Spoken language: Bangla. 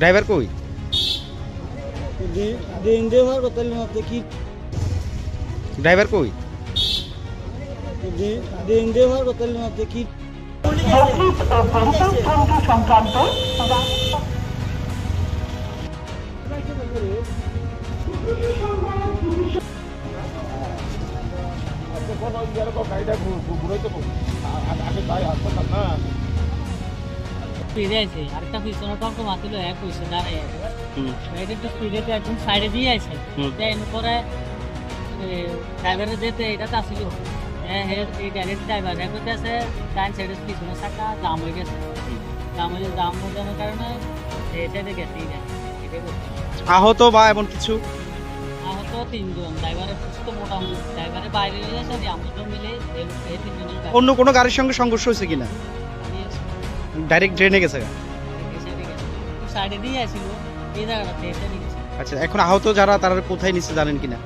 ড্রাইভার কই? ড্রাইভার কই? সংক্রান্ত স্পিডে আছে আরেকটা পিছনে টক মারছিল এক হইছে দাঁড়ায় এটা একটু স্পিডে একদম সাইডে দিয়ে আছে দেন পরে ড্রাইভারের যেতে এটা তো আসিল এই ডাইরেক্ট ড্রাইভার করতে আছে ডান সাইডে পিছনে চাকা জাম হয়ে গেছে জাম হয়ে যাওয়ার কারণে এই সাইডে গেছে আহত বা এমন কিছু? আহত 3 জন, ড্রাইভারের সুস্থ মোটামুটি, ড্রাইভারের বাইরে হয়ে গেছে আমরা মিলে এই 3 জনের। অন্য কোনো গাড়ির সঙ্গে সংঘর্ষ হয়েছে কিনা? ডাইরেক্ট ড্রেনে গেছে? সাইডে দিয়ে আসছিল এই জায়গাটাতে এসে গেছে। আচ্ছা, এখন আহত যারা তারা কোথায় নিচ্ছে জানেন কিনা?